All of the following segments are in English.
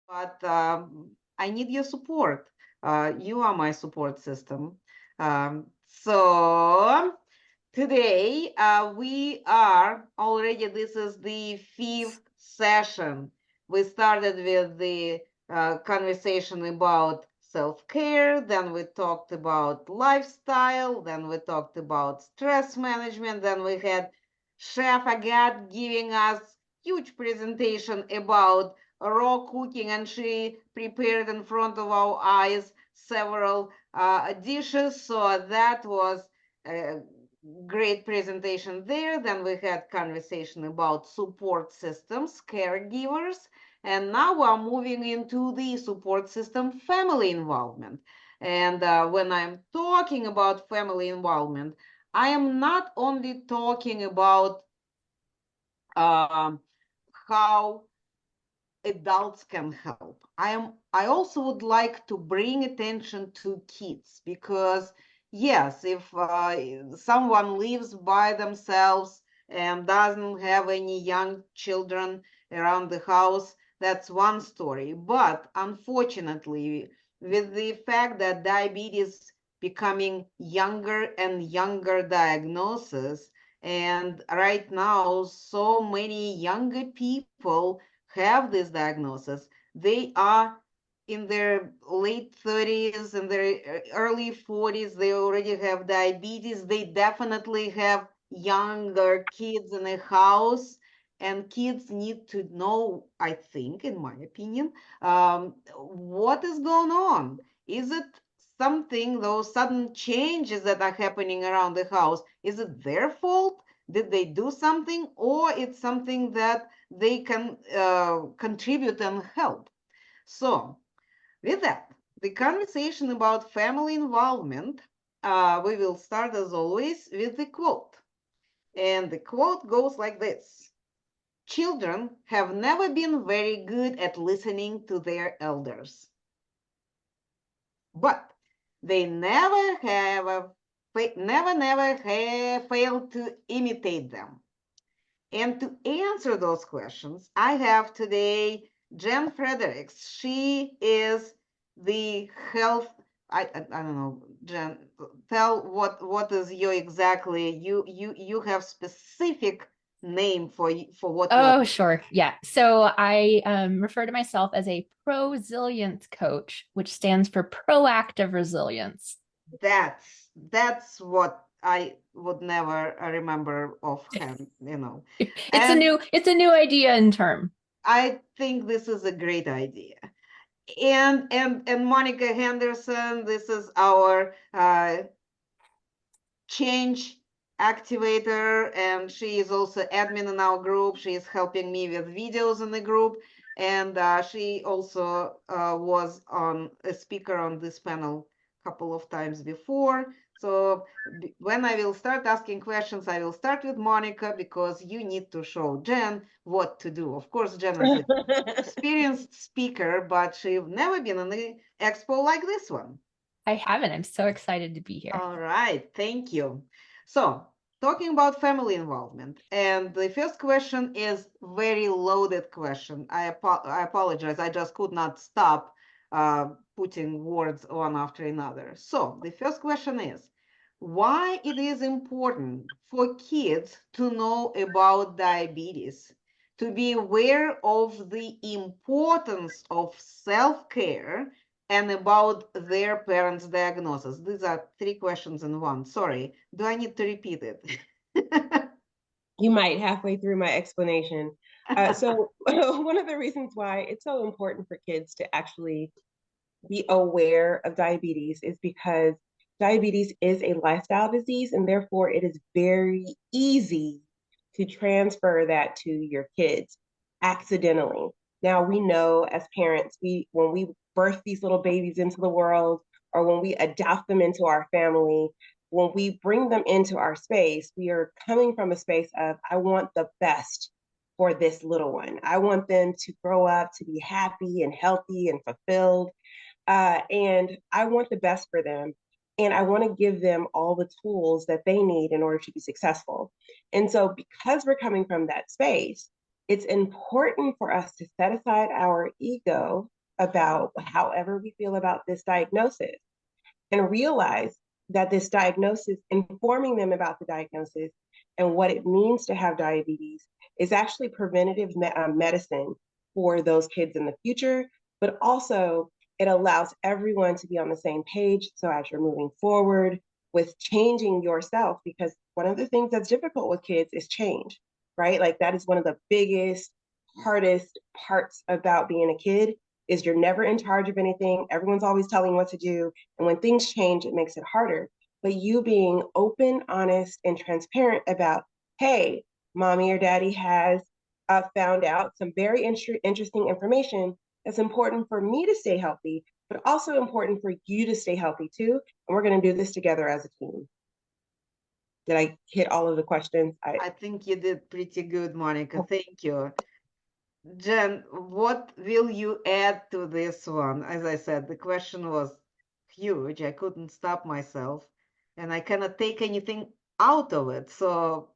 but I need your support. You are my support system. So today we are already, this is the fifth session. We started with the conversation about self-care, then we talked about lifestyle, then we talked about stress management, then we had Chef Agat giving us huge presentation about raw cooking, and she prepared in front of our eyes several dishes. So that was a great presentation there. Then we had conversation about support systems, caregivers, and now we're moving into the support system, family involvement. And when I'm talking about family involvement, I am not only talking about um, how adults can help. I also would like to bring attention to kids, because yes, if someone lives by themselves and doesn't have any young children around the house, that's one story. But unfortunately, with the fact that diabetes becoming younger and younger diagnosis, and right now so many younger people have this diagnosis, they are in their late 30s and their early 40s, they already have diabetes. They definitely have younger kids in the house, and kids need to know, I think, in my opinion, what is going on. Is it something, those sudden changes that are happening around the house, is it their fault? Did they do something, or it's something that they can contribute and help? So, with that, the conversation about family involvement, we will start as always with the quote. And the quote goes like this: children have never been very good at listening to their elders, but they never have failed to imitate them. And to answer those questions, I have today Jen Fredericks. She is the health, I don't know, Jen, tell what is your exactly, you have specific name for what you are. Oh, sure. Yeah. So I refer to myself as a pro-resilience coach, which stands for proactive resilience. That's what I would never remember offhand, It's a And new idea and term. I think this is a great idea. And Monica Henderson, this is our change activator, and she is also admin in our group. She is helping me with videos in the group, and she also was on a speaker on this panel a couple of times before. So when I will start asking questions, I will start with Monica, because you need to show Jen what to do. Of course, Jen is an experienced speaker, but she's never been in an expo like this one. I haven't. I'm so excited to be here. All right, thank you. So, talking about family involvement, and the first question is very loaded question. I apologize. I just could not stop putting words one after another. So, the first question is, why it is important for kids to know about diabetes, to be aware of the importance of self-care, and about their parents' diagnosis? These are three questions in one. Sorry. Do I need to repeat it? You might halfway through my explanation. So one of the reasons why it's so important for kids to actually be aware of diabetes is because diabetes is a lifestyle disease, and therefore it is very easy to transfer that to your kids accidentally. Now we know as parents, we when we birth these little babies into the world, or when we adopt them into our family, when we bring them into our space, we are coming from a space of, I want the best for this little one. I want them to grow up to be happy and healthy and fulfilled. And I want the best for them. And I want to give them all the tools that they need in order to be successful. And so, because we're coming from that space, it's important for us to set aside our ego about however we feel about this diagnosis and realize that this diagnosis, informing them about the diagnosis and what it means to have diabetes, is actually preventative medicine for those kids in the future, but also it allows everyone to be on the same page. So as you're moving forward with changing yourself, because one of the things that's difficult with kids is change, right? Like that is one of the biggest, hardest parts about being a kid is you're never in charge of anything. Everyone's always telling you what to do. And when things change, it makes it harder. But you being open, honest, and transparent about, hey, mommy or daddy has found out some very interesting information that's important for me to stay healthy, but also important for you to stay healthy too. And we're going to do this together as a team. Did I hit all of the questions? I think you did pretty good, Monica. Thank you. Jen, what will you add to this one? As I said, the question was huge. I couldn't stop myself, and I cannot take anything out of it. So,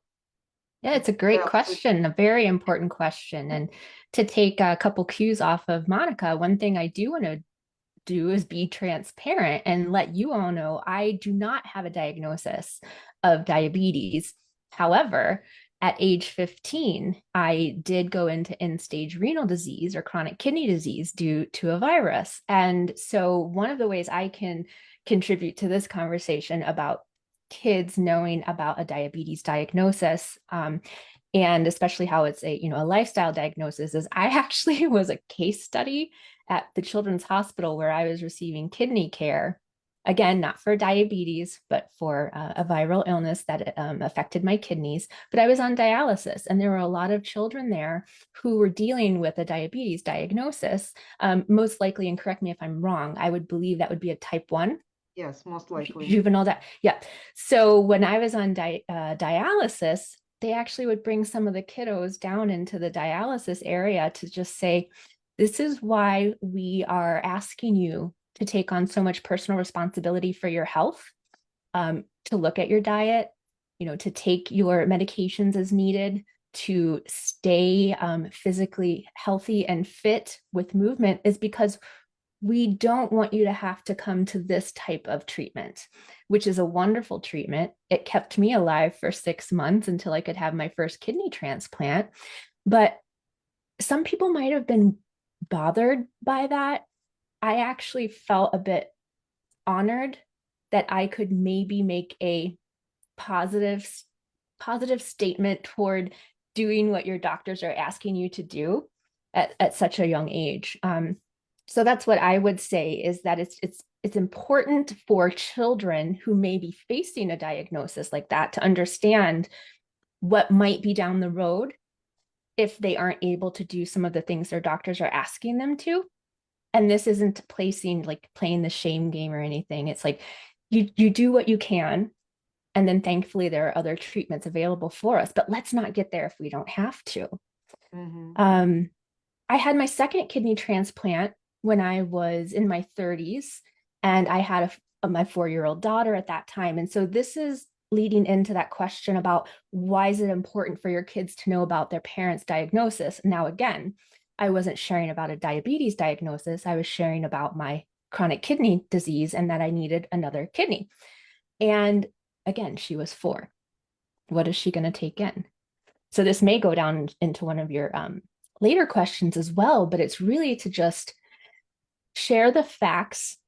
Yeah, it's a great yeah, question, a very important question. And to take a couple cues off of Monica, one thing I do want to do is be transparent and let you all know I do not have a diagnosis of diabetes. However, at age 15, I did go into end-stage renal disease or chronic kidney disease due to a virus. And so one of the ways I can contribute to this conversation about kids knowing about a diabetes diagnosis, and especially how it's a lifestyle diagnosis, is I actually was a case study at the Children's Hospital where I was receiving kidney care. Again, not for diabetes, but for a viral illness that affected my kidneys. But I was on dialysis, and there were a lot of children there who were dealing with a diabetes diagnosis. Most likely, and correct me if I'm wrong, I would believe that would be a type 1. yes, most likely. Juvenile, yeah. So when I was on dialysis, they actually would bring some of the kiddos down into the dialysis area to just say, this is why we are asking you to take on so much personal responsibility for your health, to look at your diet, to take your medications as needed, to stay physically healthy and fit with movement, is because we don't want you to have to come to this type of treatment, which is a wonderful treatment. It kept me alive for 6 months until I could have my first kidney transplant. But some people might have been bothered by that. I actually felt a bit honored that I could maybe make a positive statement toward doing what your doctors are asking you to do at such a young age. So that's what I would say, is that it's important for children who may be facing a diagnosis like that to understand what might be down the road if they aren't able to do some of the things their doctors are asking them to. And this isn't playing the shame game or anything. It's like you do what you can, and then thankfully there are other treatments available for us, but let's not get there if we don't have to. Mm-hmm. I had my second kidney transplant when I was in my 30s, and I had my 4-year-old daughter at that time. And so this is leading into that question about why is it important for your kids to know about their parents' diagnosis? Now, again, I wasn't sharing about a diabetes diagnosis. I was sharing about my chronic kidney disease and that I needed another kidney. And again, she was 4. What is she going to take in? So this may go down into one of your later questions as well, but it's really to just share the facts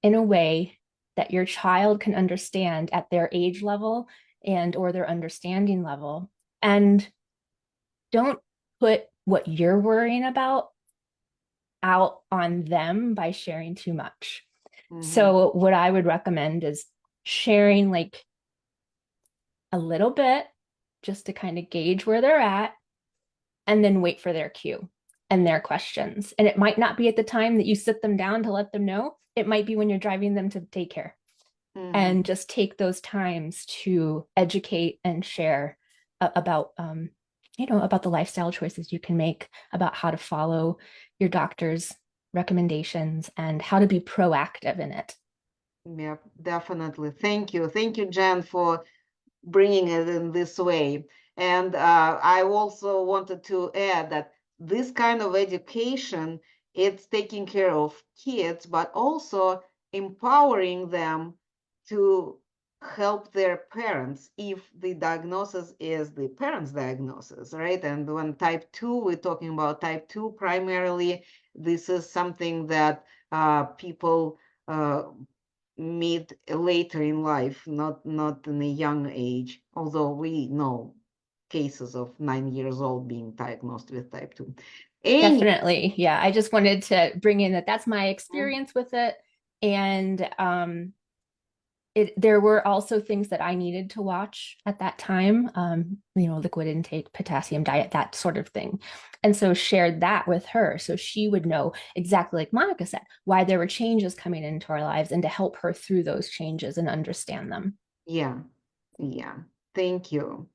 in a way that your child can understand at their age level and or their understanding level. And don't put what you're worrying about out on them by sharing too much. Mm-hmm. So what I would recommend is sharing like a little bit just to kind of gauge where they're at, and then wait for their cue and their questions. And it might not be at the time that you sit them down to let them know. It might be when you're driving them to daycare. Mm-hmm. And just take those times to educate and share about about the lifestyle choices you can make, about how to follow your doctor's recommendations and how to be proactive in it. Yeah, definitely. Thank you, Jen, for bringing it in this way. And I also wanted to add that this kind of education it's taking care of kids, but also empowering them to help their parents if the diagnosis is the parent's diagnosis, right? And when type 2, we're talking about type 2 primarily. This is something that people meet later in life, not in a young age, although we know cases of 9 years old being diagnosed with type 2. Definitely. Yeah. I just wanted to bring in that that's my experience with it. And there were also things that I needed to watch at that time, liquid intake, potassium diet, that sort of thing. And so shared that with her. So she would know exactly, like Monica said, why there were changes coming into our lives and to help her through those changes and understand them. Yeah. Thank you.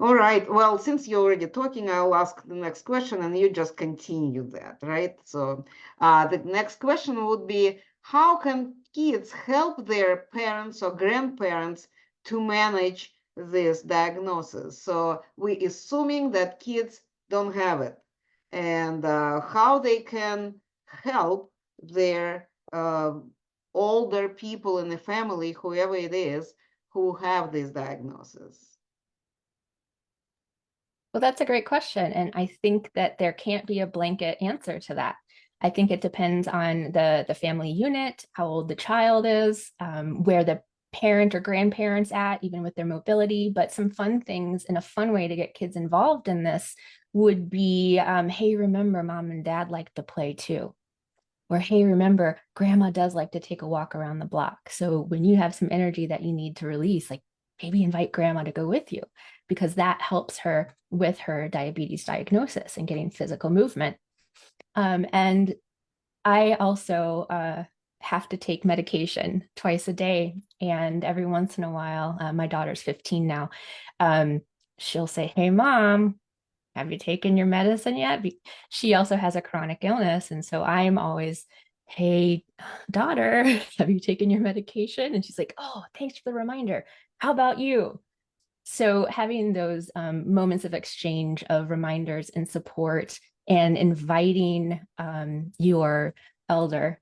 All right. Well, since you're already talking, I'll ask the next question and you just continue that, right? So the next question would be, how can kids help their parents or grandparents to manage this diagnosis? So we're assuming that kids don't have it, and how they can help their older people in the family, whoever it is, who have this diagnosis? Well, that's a great question. And I think that there can't be a blanket answer to that. I think it depends on the family unit, how old the child is, where the parent or grandparents at, even with their mobility. But some fun things and a fun way to get kids involved in this would be, hey, remember, mom and dad like to play too. Or, hey, remember, grandma does like to take a walk around the block. So when you have some energy that you need to release, like maybe invite grandma to go with you, because that helps her with her diabetes diagnosis and getting physical movement. And I also have to take medication twice a day. And every once in a while, my daughter's 15 now, she'll say, hey, mom, have you taken your medicine yet? She also has a chronic illness. And so I'm always, hey, daughter, have you taken your medication? And she's like, oh, thanks for the reminder. How about you? So having those moments of exchange of reminders and support and inviting your elder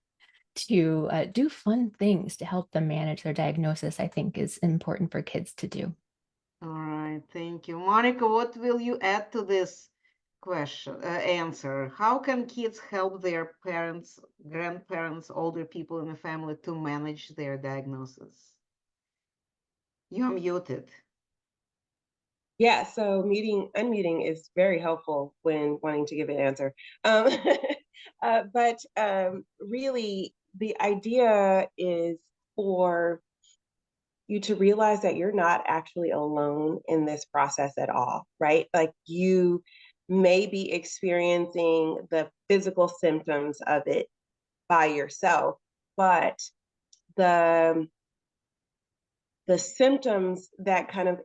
to do fun things to help them manage their diagnosis, I think is important for kids to do. All right, thank you. Monica, what will you add to this question, answer? How can kids help their parents, grandparents, older people in the family to manage their diagnosis? You're muted. Yeah, so unmuting is very helpful when wanting to give an answer. But really, the idea is for you to realize that you're not actually alone in this process at all, right? Like you may be experiencing the physical symptoms of it by yourself, but the symptoms that kind of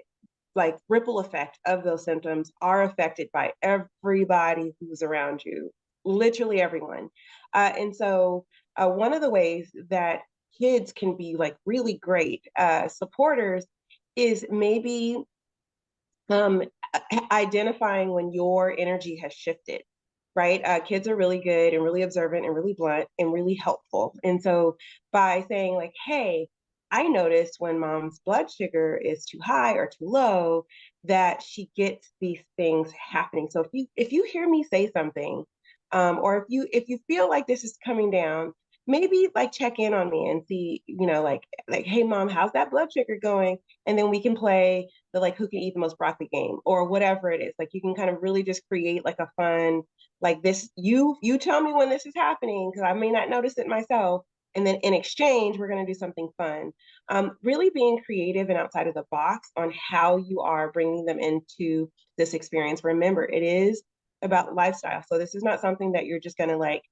like ripple effect of those symptoms are affected by everybody who's around you, literally everyone. And so one of the ways that kids can be like really great supporters is maybe um, identifying when your energy has shifted, right? Kids are really good and really observant and really blunt and really helpful. And so by saying like, hey, I noticed when mom's blood sugar is too high or too low, that she gets these things happening. So if you hear me say something, or if you feel like this is coming down, maybe like check in on me and see, like, hey mom, how's that blood sugar going? And then we can play the like who can eat the most broccoli game or whatever it is. Like you can kind of really just create like a fun, like this, you tell me when this is happening because I may not notice it myself. And then in exchange, we're going to do something fun. Really being creative and outside of the box on how you are bringing them into this experience. Remember, it is about lifestyle. So this is not something that you're just going to like,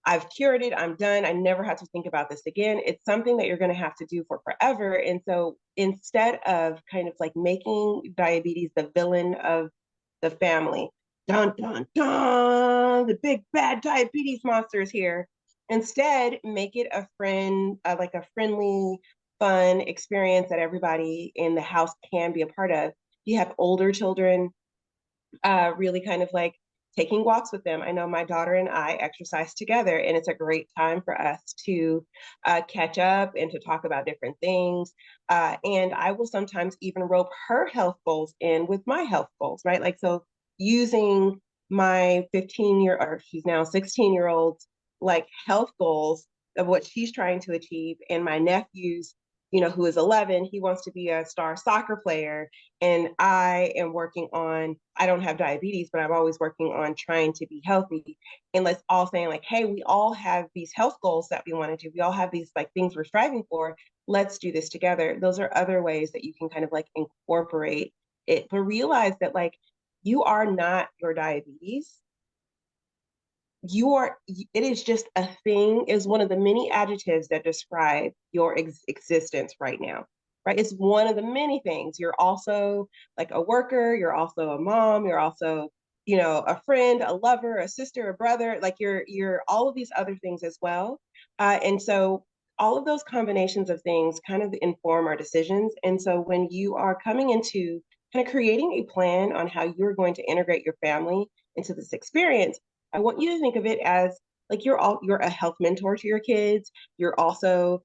I've cured it, I'm done, I never have to think about this again. It's something that you're going to have to do for forever. And so instead of kind of like making diabetes the villain of the family, dun, dun, dun, the big bad diabetes monster is here. Instead, make it a friend, like a friendly, fun experience that everybody in the house can be a part of. You have older children, really kind of like taking walks with them. I know my daughter and I exercise together, and it's a great time for us to catch up and to talk about different things. And I will sometimes even rope her health goals in with my health goals, right? Like, so using my 15-year, or she's now 16-year-old, like health goals of what she's trying to achieve, and my nephew's, who is 11, he wants to be a star soccer player. And I am working on, I don't have diabetes, but I'm always working on trying to be healthy. And let's all saying like, hey, we all have these health goals that we want to do. We all have these like things we're striving for. Let's do this together. Those are other ways that you can kind of like incorporate it, but realize that like you are not your diabetes. It is just a thing, is one of the many adjectives that describe your existence right now, right? It's one of the many things. You're also like a worker, you're also a mom, you're also, a friend, a lover, a sister, a brother, like you're all of these other things as well. And so all of those combinations of things kind of inform our decisions. And so when you are coming into kind of creating a plan on how you're going to integrate your family into this experience, I want you to think of it as like you're a health mentor to your kids. You're also,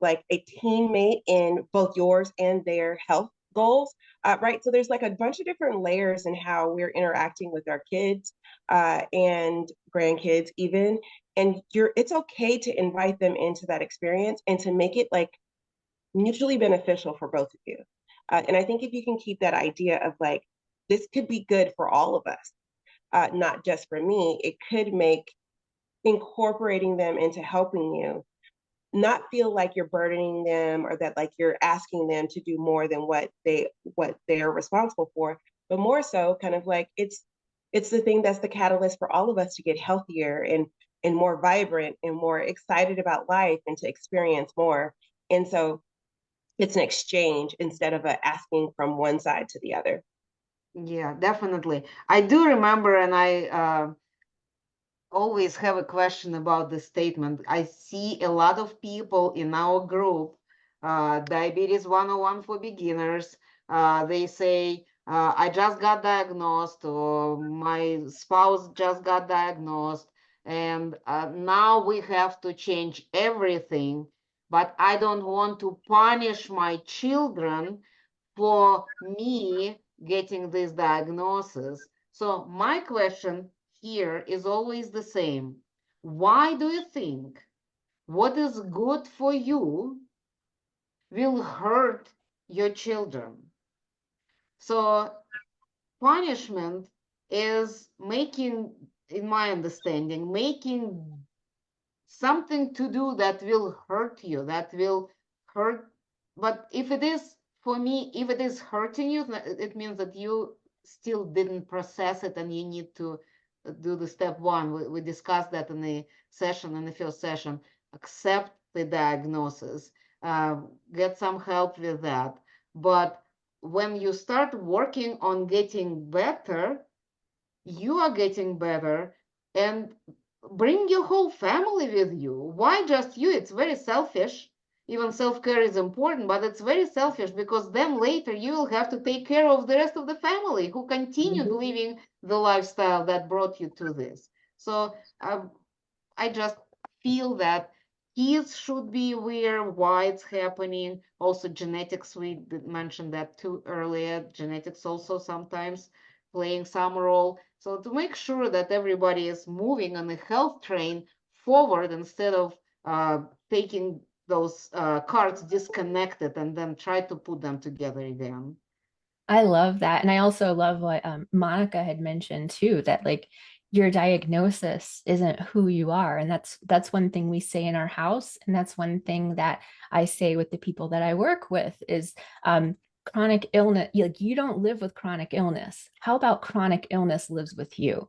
like a teammate in both yours and their health goals, right? So there's like a bunch of different layers in how we're interacting with our kids and grandkids even. And it's okay to invite them into that experience and to make it like mutually beneficial for both of you. And I think if you can keep that idea of like, this could be good for all of us, not just for me, it could make incorporating them into helping you not feel like you're burdening them, or that like you're asking them to do more than what they're responsible for, but more so kind of like it's the thing that's the catalyst for all of us to get healthier and more vibrant and more excited about life and to experience more. And so it's an exchange instead of a asking from one side to the other. Yeah, definitely. I do remember, and I always have a question about this statement. I see a lot of people in our group, Diabetes 101 for Beginners. They say, I just got diagnosed, or my spouse just got diagnosed, and now we have to change everything. But I don't want to punish my children for me getting this diagnosis. So my question here is always the same. Why do you think what is good for you will hurt your children? So punishment is making, in my understanding, making something to do that will hurt you, that will hurt. But if it is, for me, if it is hurting you, it means that you still didn't process it, and you need to do the step one. We discussed that in the session, in the first session. Accept the diagnosis, get some help with that. But when you start working on getting better, you are getting better, and bring your whole family with you. Why just you? It's very selfish. Even self-care is important, but it's very selfish, because then later you will have to take care of the rest of the family who continued living the lifestyle that brought you to this. So I just feel that kids should be aware why it's happening. Also genetics, we mentioned that too earlier. Genetics also sometimes playing some role. So to make sure that everybody is moving on the health train forward, instead of taking those cards disconnected and then try to put them together again. I love that. And I also love what Monica had mentioned too, that like your diagnosis isn't who you are. And that's one thing we say in our house. And that's one thing that I say with the people that I work with is chronic illness. Like, you don't live with chronic illness. How about chronic illness lives with you?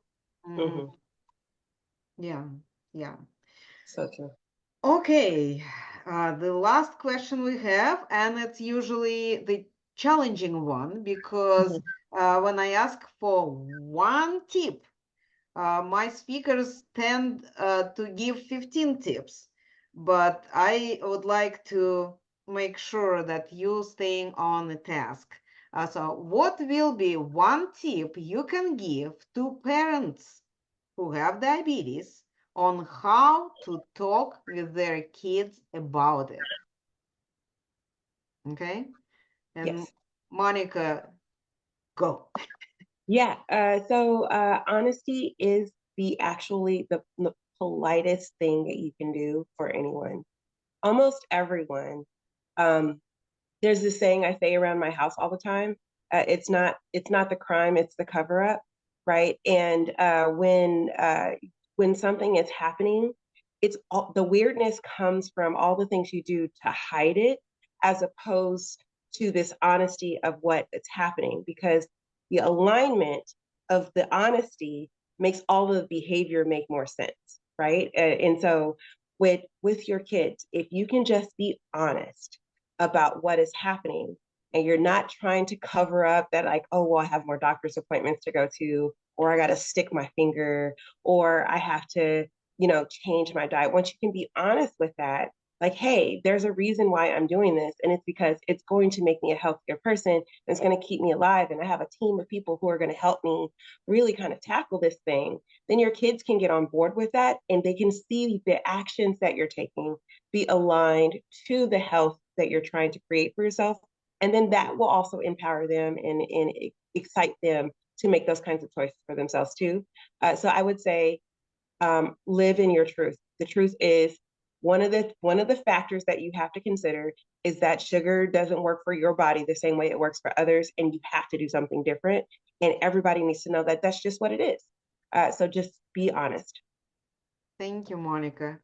Mm-hmm. Yeah, yeah. So true. Okay, the last question we have, and it's usually the challenging one, because when I ask for one tip, my speakers tend to give 15 tips, but I would like to make sure that you staying on the task. So what will be one tip you can give to parents who have diabetes on how to talk with their kids about it? Okay, and Yes. Monica, go. Yeah. So honesty is the politest thing that you can do for anyone. Almost everyone. Um, there's this saying I say around my house all the time. It's not the crime, it's the cover up, right? And when something is happening, the weirdness comes from all the things you do to hide it, as opposed to this honesty of what is happening, because the alignment of the honesty makes all the behavior make more sense, right? And so with your kids, if you can just be honest about what is happening, and you're not trying to cover up that, like, oh, well, I have more doctor's appointments to go to, or I got to stick my finger, or I have to, change my diet. Once you can be honest with that, like, hey, there's a reason why I'm doing this, and it's because it's going to make me a healthier person, and it's going to keep me alive, and I have a team of people who are going to help me really kind of tackle this thing. Then your kids can get on board with that, and they can see the actions that you're taking be aligned to the health that you're trying to create for yourself. And then that will also empower them and excite them to make those kinds of choices for themselves too. So I would say, live in your truth. The truth is, one of the factors that you have to consider is that sugar doesn't work for your body the same way it works for others, and you have to do something different. And everybody needs to know that that's just what it is. So just be honest. Thank you, Monica.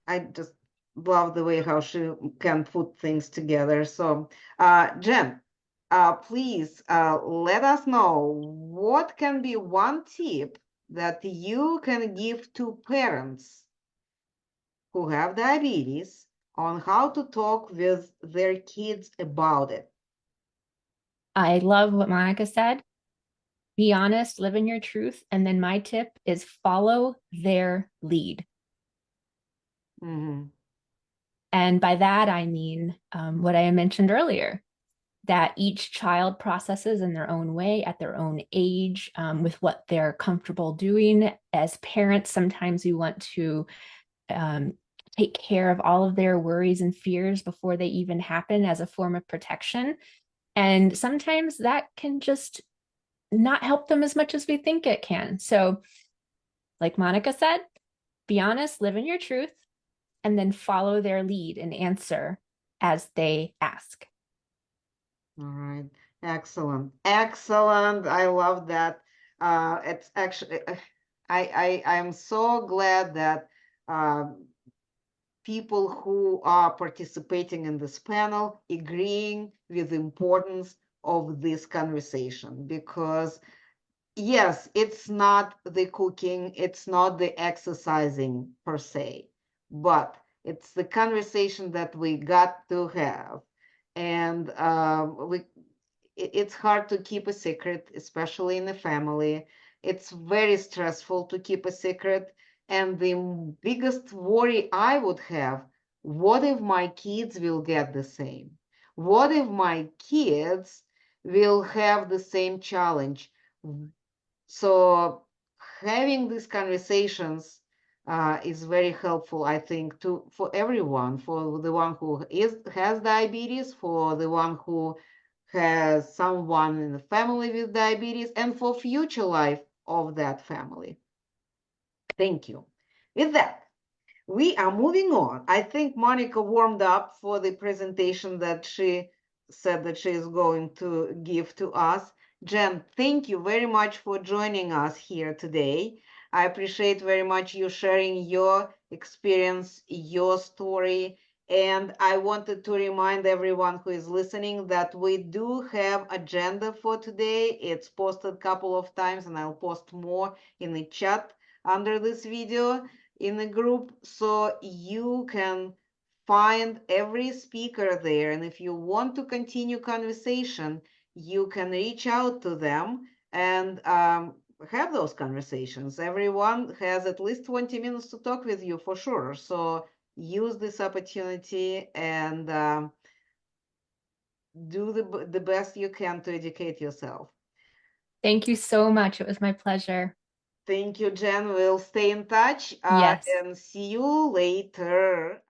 I just love the way how she can put things together. So, Jen, please let us know what can be one tip that you can give to parents who have diabetes on how to talk with their kids about it. I love what Monica said. Be honest, live in your truth. And then my tip is follow their lead. Mhm. And by that, I mean what I mentioned earlier, that each child processes in their own way at their own age with what they're comfortable doing. As parents, sometimes we want to take care of all of their worries and fears before they even happen as a form of protection. And sometimes that can just not help them as much as we think it can. So, like Monica said, be honest, live in your truth, and then follow their lead and answer as they ask. All right. Excellent. Excellent. I love that. It's actually, I'm so glad that people who are participating in this panel agreeing with the importance of this conversation, because yes, it's not the cooking, it's not the exercising per se, but it's the conversation that we got to have. And it's hard to keep a secret, especially in the family. It's very stressful to keep a secret. And the biggest worry I would have, what if my kids will get the same? What if my kids will have the same challenge? So having these conversations is very helpful, I think, for everyone, for the one who has diabetes, for the one who has someone in the family with diabetes, and for future life of that family. Thank you. With that, we are moving on. I think Monica warmed up for the presentation that she said that she is going to give to us. Jen, thank you very much for joining us here today. I appreciate very much you sharing your experience, your story. And I wanted to remind everyone who is listening that we do have agenda for today. It's posted a couple of times, and I'll post more in the chat under this video in the group, so you can find every speaker there. And if you want to continue conversation, you can reach out to them and have those conversations. Everyone has at least 20 minutes to talk with you for sure. So use this opportunity and do the best you can to educate yourself. Thank you so much. It was my pleasure. Thank you, Jen. We'll stay in touch Yes. and see you later.